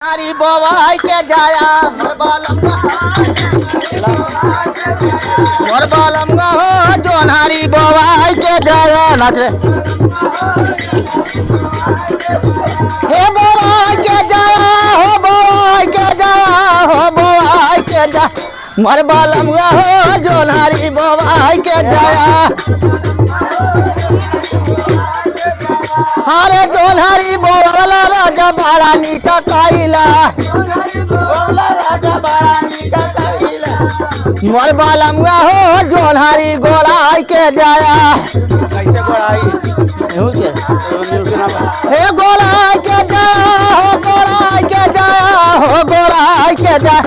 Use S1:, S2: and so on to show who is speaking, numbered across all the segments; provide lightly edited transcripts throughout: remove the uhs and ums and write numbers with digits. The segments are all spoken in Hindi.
S1: हरी बोवाई के जाया मोर बालम हो जोनहारी बोवाई के जाया नाच रे हे बोवाई के जाया हो बोवाई के जाया हो बोवाई के जा मोर बालम हो जोनहारी बोवाई के जाया हरे जोनहारी बोवाला राजा बाड़ा निका काइला मोर बालम हो जोनहारी गोलाई के जाया
S2: कैसे गोड़ाई
S1: हे गोलाई के जाया हो गोलाई के जाया हो गोलाई के जा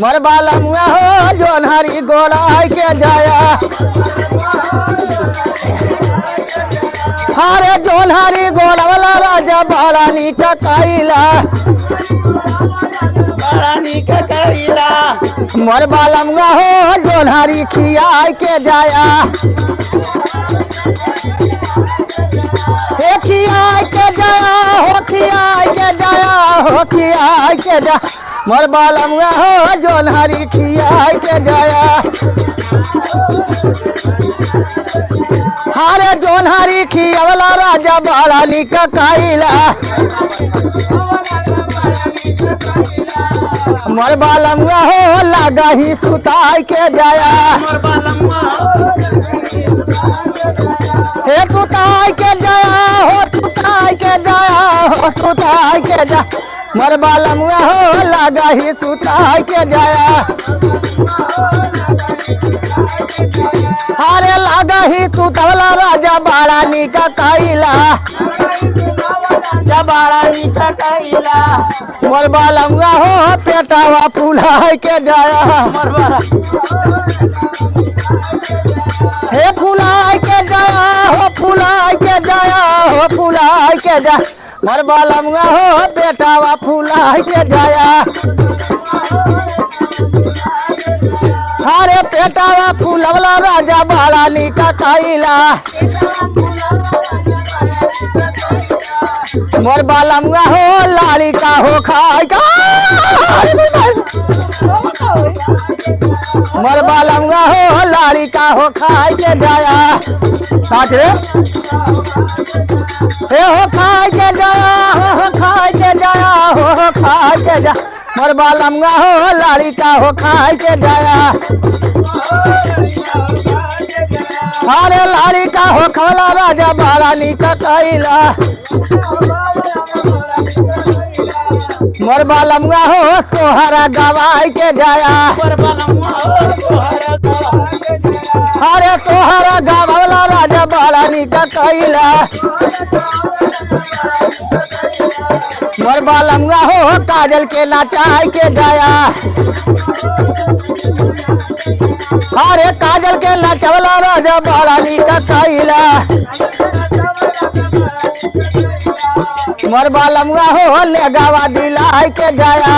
S1: मोर बालम हो जोनहारी गोलाई के जाया हरे जोनहारी गोलवाला राजा बाड़ा नीचा काइला मोर बालम हो जोनहारी खियाई के जाया हे खियाई के जाया हो खियाई के जाया हो खियाई के जा मोर बालम हो जोनहारी खियाई के जाया हरे जोनहारी खियावला राजा बाड़ा निका काइला मोर बालम हो लागा ही सुताई के जाया हे सुताई के जाया हो सुताई के जाया हो सुताई के जा मोर बालम हो लागा ही सुताई के जाया हरे लागा ही तू तवला राजा बाड़ा निका काइला
S2: बाड़ा नीचा कैला
S1: मोर बालम हो पेटावा फुलाई के जाया हे फुलाई के जाया हो फुलाई के जाया हो फुलाई के जा मोर बालम हो पेटावा फुलाई के जाया हरे पेटावा फूलवला राजा बाड़ा निका काइला मोर बालम हो लाली का हो खाई का मोर बालम हो लाली का हो खाई के जाया साथ रे हे हो खाई के जाया हो खाई के जाया हो खाई के जा मोर बालम हो लाली का हो खाई के जाया अरे लाली का हो खवला राजा बाड़ा निका काइला मोर बालम हो सोहरा गवाई के जाया अरे सोहरा गवाला राजा बाड़ा निका काइला मोर बालम हो काजल के नचाई के जाया अरे काजल के नचवला राजा बाड़ा निका काइला मोर बालम हो ले गावा दिलाई के जाया